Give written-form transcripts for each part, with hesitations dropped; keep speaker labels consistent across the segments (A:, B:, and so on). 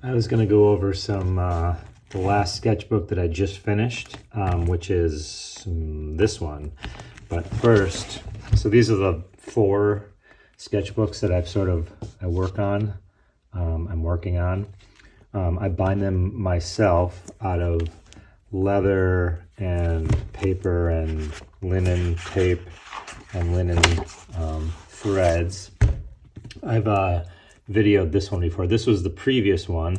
A: I was going to go over some the last sketchbook that I just finished, which is this one. But first, so these are the 4 sketchbooks that I work on. I'm working on. I bind them myself out of leather and paper and linen tape and linen threads. I've videoed this one before. This was the previous one.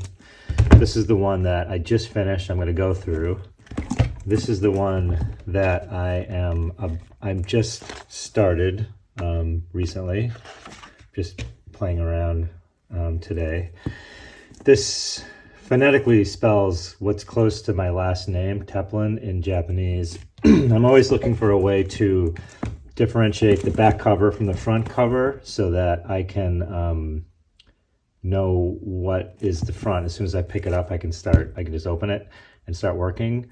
A: This is the one that I just finished. I'm going to go through. This is the one that I'm just started recently, just playing around today. This phonetically spells what's close to my last name, Teplin, in Japanese. I'm always looking for a way to differentiate the back cover from the front cover so that I can know what is the front. As soon as I pick it up, I can just open it and start working.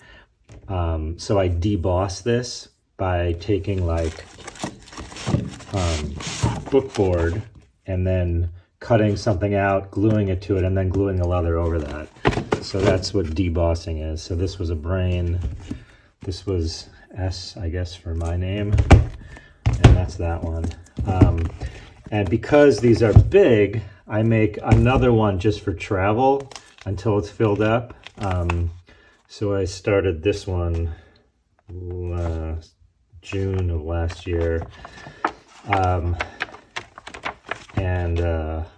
A: So I deboss this by taking like bookboard and then cutting something out, gluing it to it, and then gluing the leather over that. So that's what debossing is. So this was a brain. This was S, I guess, for my name. And that's that one. And because these are big, I make another one just for travel until it's filled up. So I started this one June of last year.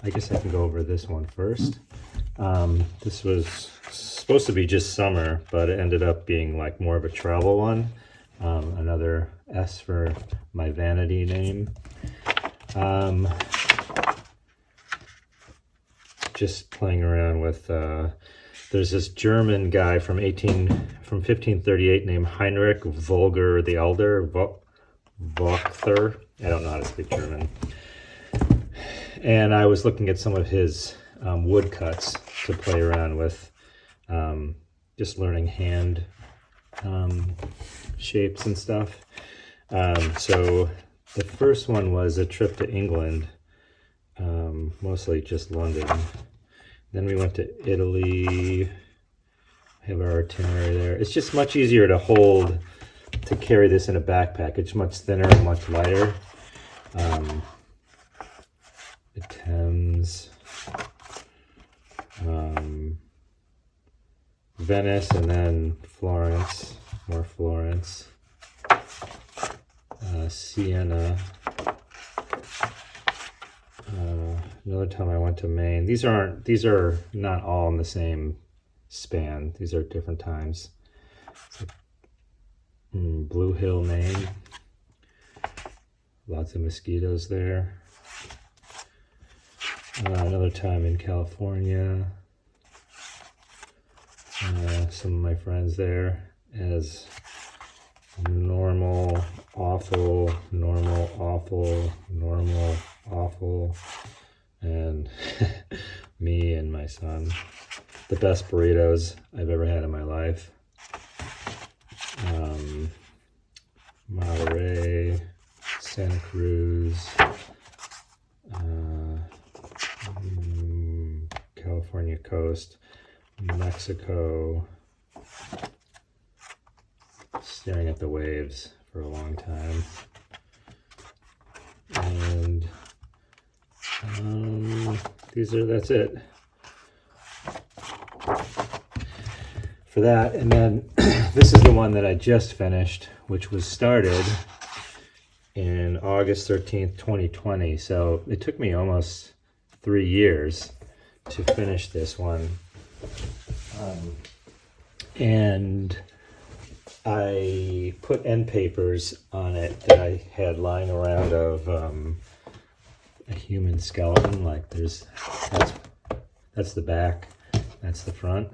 A: I guess I can go over this one first. This was supposed to be just summer, but it ended up being like more of a travel one. Another S for my vanity name. Just playing around with, there's this German guy from 1538 named Heinrich Vulgar the Elder, Vochther. I don't know how to speak German. And I was looking at some of his woodcuts to play around with, just learning hand shapes and stuff. So the first one was a trip to England, mostly just London. Then we went to Italy. I have our itinerary there. It's just much easier to hold, to carry this in a backpack. It's much thinner and much lighter. The Thames, Venice, and then Florence, more Florence, Siena. Another time I went to Maine. These are not all in the same span. These are different times. Like, Blue Hill, Maine. Lots of mosquitoes there. Another time in California. Some of my friends there as normal, awful, normal, awful, normal, awful, and me and my son. The best burritos I've ever had in my life. Monterey, Santa Cruz, California coast, Mexico, staring at the waves for a long time, and that's it for that. And then this is the one that I just finished, which was started in August 13th, 2020. So it took me almost 3 years to finish this one. And I put end papers on it that I had lying around of a human skeleton. Like that's the back, that's the front.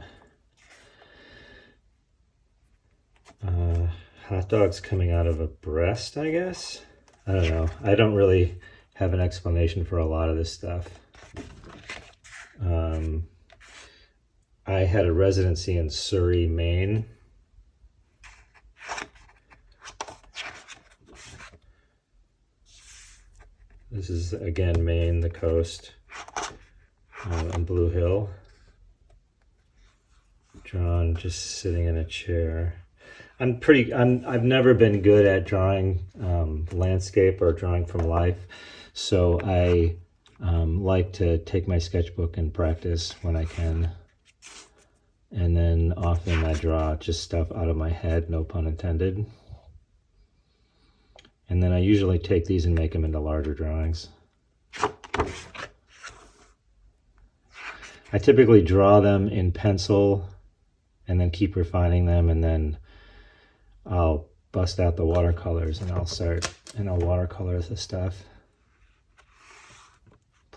A: Hot dogs coming out of a breast, I guess. I don't know. I don't really have an explanation for a lot of this stuff. I had a residency in Surrey, Maine. This is, again, Maine, the coast, and Blue Hill. drawn just sitting in a chair. I've never been good at drawing landscape or drawing from life, so I like to take my sketchbook and practice when I can. And then often I draw just stuff out of my head, no pun intended. And then I usually take these and make them into larger drawings. I typically draw them in pencil and then keep refining them, and then I'll bust out the watercolors and I'll watercolor the stuff.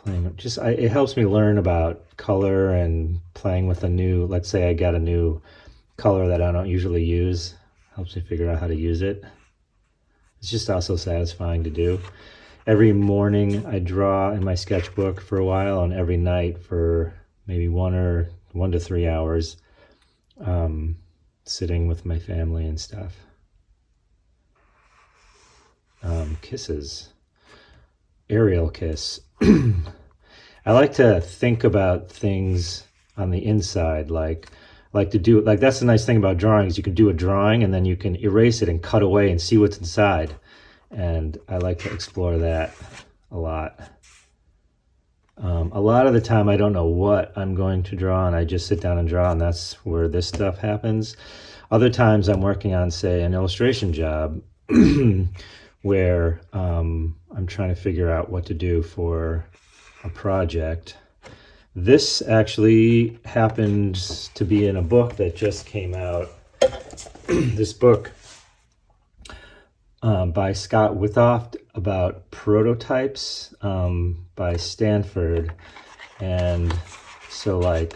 A: It helps me learn about color and playing with let's say I got a new color that I don't usually use. Helps me figure out how to use it. It's just also satisfying to do. Every morning I draw in my sketchbook for a while, and every night for maybe 1 to 3 hours, sitting with my family and stuff. Kisses. Aerial kiss. I like to think about things on the inside, like that's the nice thing about drawings. You can do a drawing and then you can erase it and cut away and see what's inside. And I like to explore that a lot. A lot of the time I don't know what I'm going to draw, and I just sit down and draw, and that's where this stuff happens. Other times I'm working on, say, an illustration job where I'm trying to figure out what to do for a project. This actually happens to be in a book that just came out. This book by Scott Withoft about prototypes by Stanford. And so, like,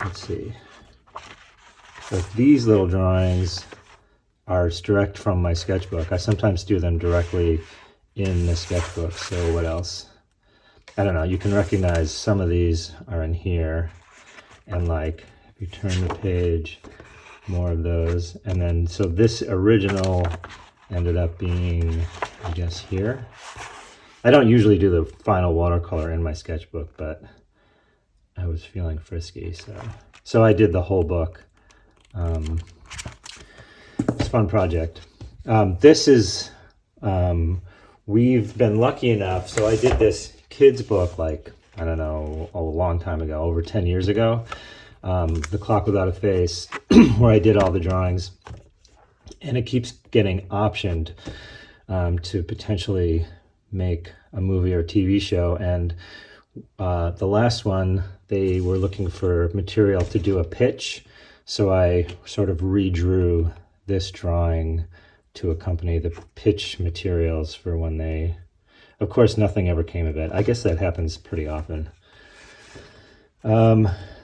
A: let's see. So these little drawings are direct from my sketchbook. I sometimes do them directly in the sketchbook. So what else? I don't know. You can recognize some of these are in here. And like, if you turn the page, more of those. And then, so this original ended up being, I guess, here. I don't usually do the final watercolor in my sketchbook, but I was feeling frisky. So I did the whole book. It's a fun project. We've been lucky enough. So I did this kids book, like, I don't know, a long time ago, over 10 years ago. The Clock Without a Face, where I did all the drawings. And it keeps getting optioned to potentially make a movie or TV show. And the last one, they were looking for material to do a pitch. So I sort of redrew this drawing to accompany the pitch materials for when they, of course, nothing ever came of it. I guess that happens pretty often.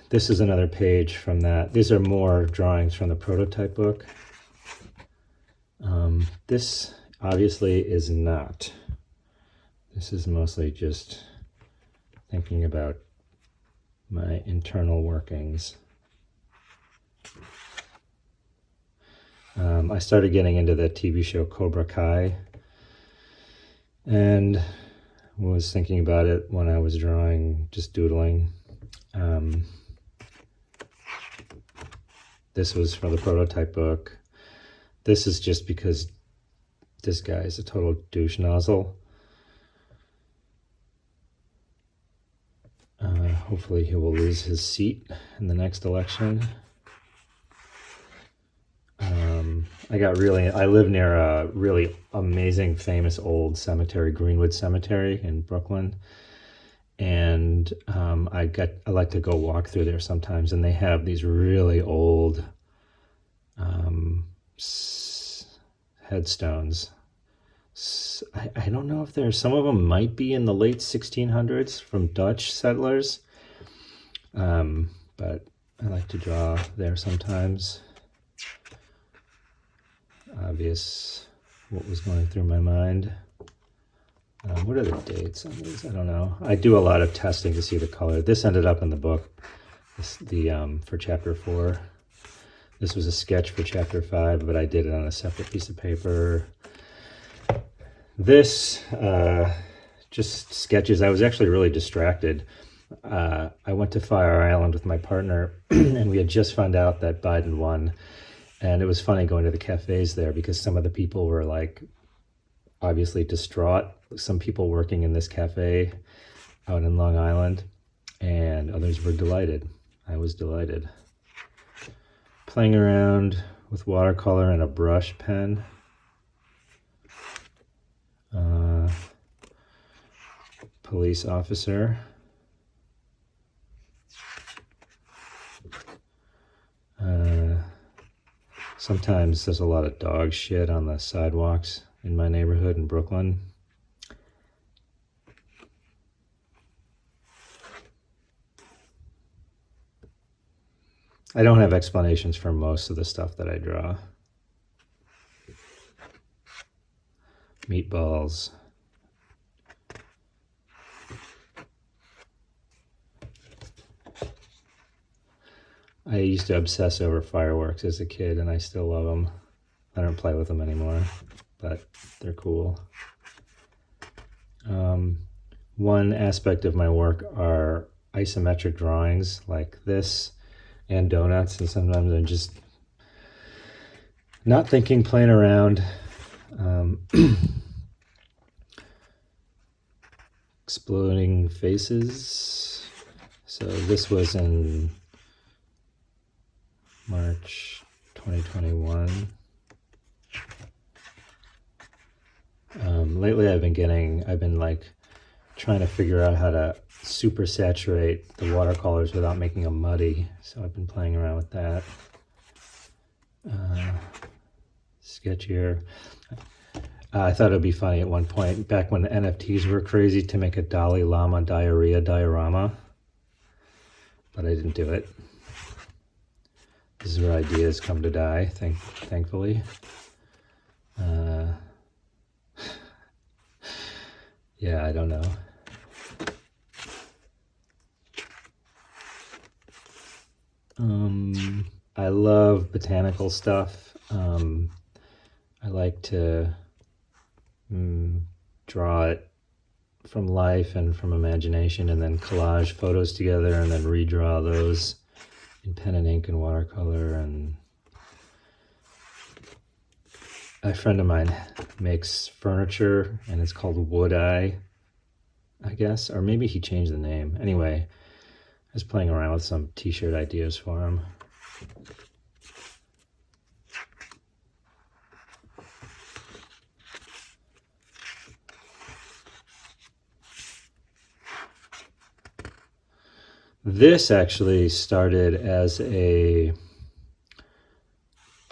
A: This is another page from that. These are more drawings from the prototype book. This obviously is not. This is mostly just thinking about my internal workings. I started getting into the TV show Cobra Kai, and was thinking about it when I was drawing, just doodling. This was from the prototype book. This is just because this guy is a total douche nozzle. Hopefully he will lose his seat in the next election. I live near a really amazing, famous old cemetery, Greenwood Cemetery in Brooklyn. And I like to go walk through there sometimes, and they have these really old headstones. I don't know if some of them might be in the late 1600s from Dutch settlers, but I like to draw there sometimes. Obvious what was going through my mind. What are the dates on these? I don't know. I do a lot of testing to see the color. This ended up in the book, for chapter 4. This was a sketch for chapter 5, but I did it on a separate piece of paper. This, just sketches. I was actually really distracted I went to Fire Island with my partner, and we had just found out that Biden won. And it was funny going to the cafes there because some of the people were like obviously distraught. Some people working in this cafe out in Long Island, and others were delighted. I was delighted. Playing around with watercolor and a brush pen. Police officer. Sometimes there's a lot of dog shit on the sidewalks in my neighborhood in Brooklyn. I don't have explanations for most of the stuff that I draw. Meatballs. I used to obsess over fireworks as a kid, and I still love them. I don't play with them anymore, but they're cool. One aspect of my work are isometric drawings like this and donuts, and sometimes I'm just not thinking, playing around. Exploding faces. So this was in March 2021. Lately I've been like trying to figure out how to super saturate the watercolors without making them muddy. So I've been playing around with that. Sketchier. I thought it'd be funny at one point, back when the NFTs were crazy, to make a Dalai Lama diarrhea diorama. But I didn't do it. This is where ideas come to die, thankfully. Yeah, I don't know. I love botanical stuff. I like to draw it from life and from imagination, and then collage photos together, and then redraw those in pen and ink and watercolor. And a friend of mine makes furniture, and it's called Wood Eye, I guess, or maybe he changed the name. Anyway, I was playing around with some t-shirt ideas for him. This actually started as a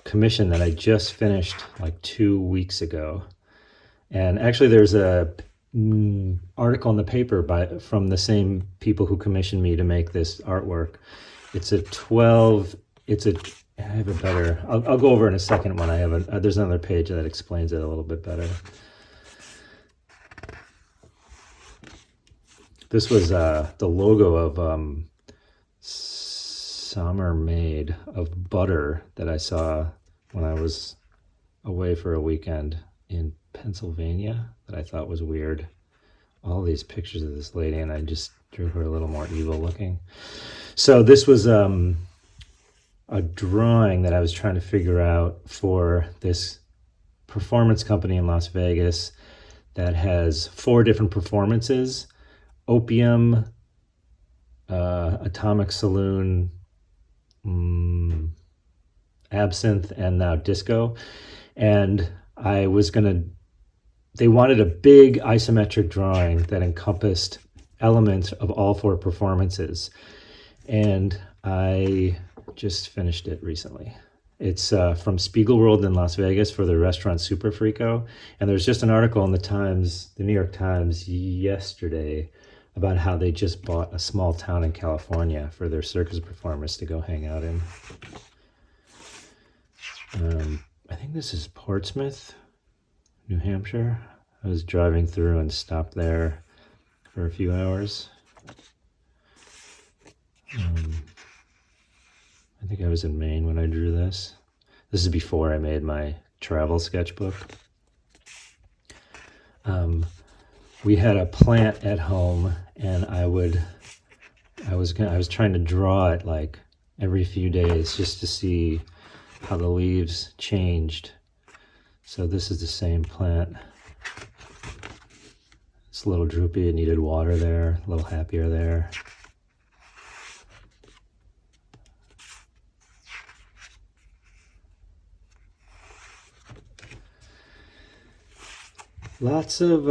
A: commission that I just finished like 2 weeks ago. And actually there's a article in the paper from the same people who commissioned me to make this artwork. I have a better, I'll go over in a second when I have there's another page that explains it a little bit better. This was the logo of Summer Made of butter that I saw when I was away for a weekend in Pennsylvania that I thought was weird. All these pictures of this lady, and I just drew her a little more evil looking. So this was a drawing that I was trying to figure out for this performance company in Las Vegas that has 4 different performances: Opium, Atomic Saloon, Absinthe, and now Disco. And they wanted a big isometric drawing that encompassed elements of all 4 performances. And I just finished it recently. It's from Spiegelworld in Las Vegas for the restaurant Super Frico. And there's just an article in the New York Times yesterday about how they just bought a small town in California for their circus performers to go hang out in. I think this is Portsmouth, New Hampshire. I was driving through and stopped there for a few hours. I think I was in Maine when I drew this. This is before I made my travel sketchbook. We had a plant at home, and I would I was trying to draw it like every few days just to see how the leaves changed. So this is the same plant. It's a little droopy, it needed water there, a little happier there. Lots of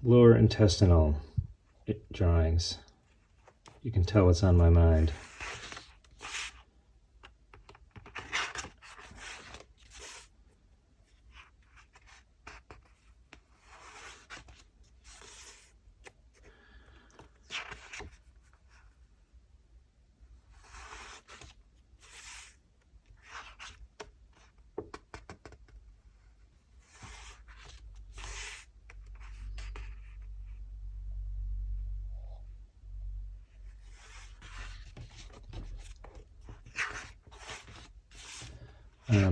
A: lower intestinal drawings. You can tell what's on my mind.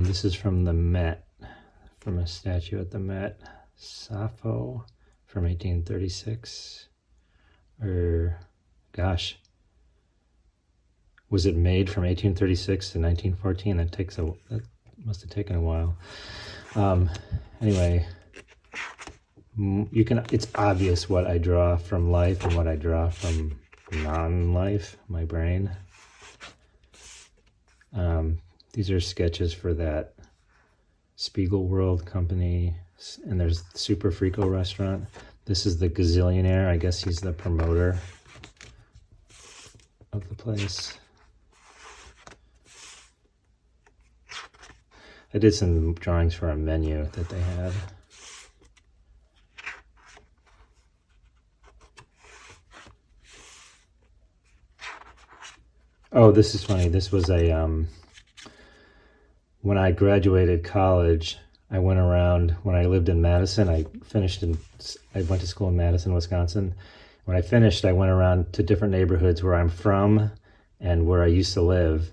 A: This is from the Met, from a statue at the Met, Sappho from 1836. Gosh, was it made from 1836 to 1914? That must have taken a while. Anyway, it's obvious what I draw from life and what I draw from non-life, my brain. These are sketches for that Spiegel World company, and there's Super Frico restaurant. This is the gazillionaire. I guess he's the promoter of the place. I did some drawings for a menu that they had. Oh, this is funny. This was when I graduated college, I went around, when I lived in Madison, I went to school in Madison, Wisconsin. When I finished, I went around to different neighborhoods where I'm from and where I used to live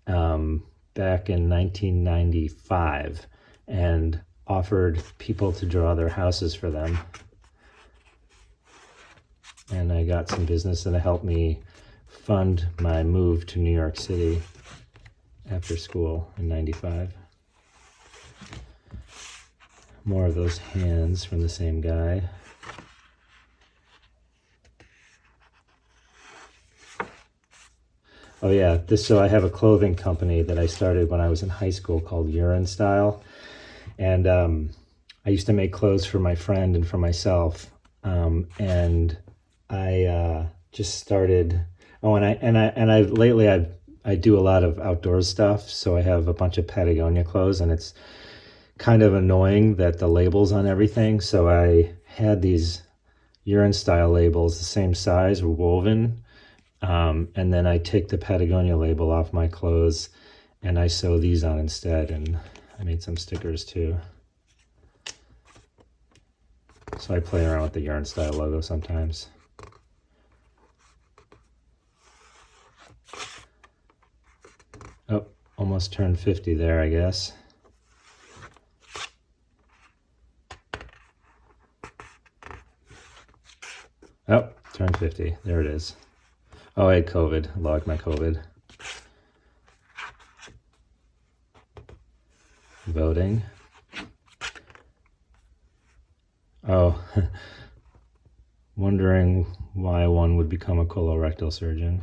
A: back in 1995, and offered people to draw their houses for them. And I got some business that helped me fund my move to New York City after school in 95. More of those hands from the same guy. Oh yeah, so I have a clothing company that I started when I was in high school called Urine Style. And I used to make clothes for my friend and for myself. And I just started, lately I do a lot of outdoor stuff, so I have a bunch of Patagonia clothes, and it's kind of annoying that the labels on everything, so I had these Urine Style labels, the same size, were woven, and then I take the Patagonia label off my clothes, and I sew these on instead, and I made some stickers too. So I play around with the Urine Style logo sometimes. Oh, almost turned 50 there, I guess. Oh, turned 50. There it is. Oh, I had COVID. I logged my COVID. Voting. Oh, wondering why one would become a colorectal surgeon.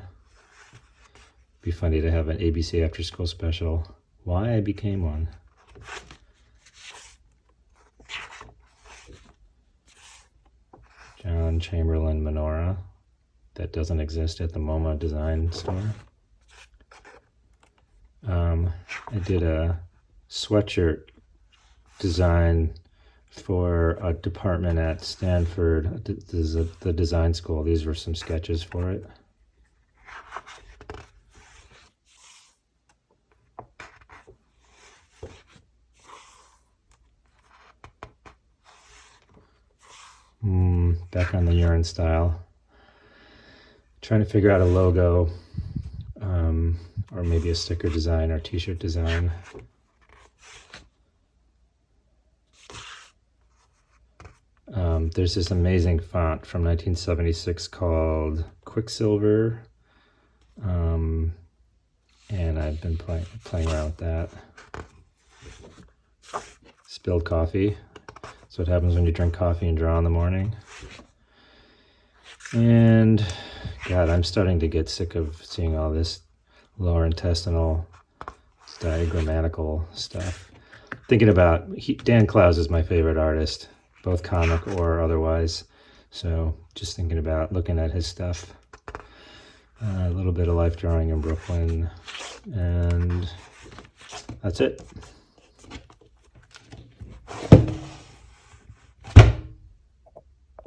A: Be funny to have an ABC after school special. Why I became one. John Chamberlain menorah that doesn't exist at the MoMA design store. I did a sweatshirt design for a department at Stanford, the design school. These were some sketches for it. Back on the Urine Style. Trying to figure out a logo, or maybe a sticker design or t-shirt design. There's this amazing font from 1976 called Quicksilver. And I've been playing around with that. Spilled coffee. That's what happens when you drink coffee and draw in the morning. And God, I'm starting to get sick of seeing all this lower intestinal diagrammatical stuff. Thinking about, Dan Clowes is my favorite artist, both comic or otherwise. So just thinking about looking at his stuff. A little bit of life drawing in Brooklyn, and that's it.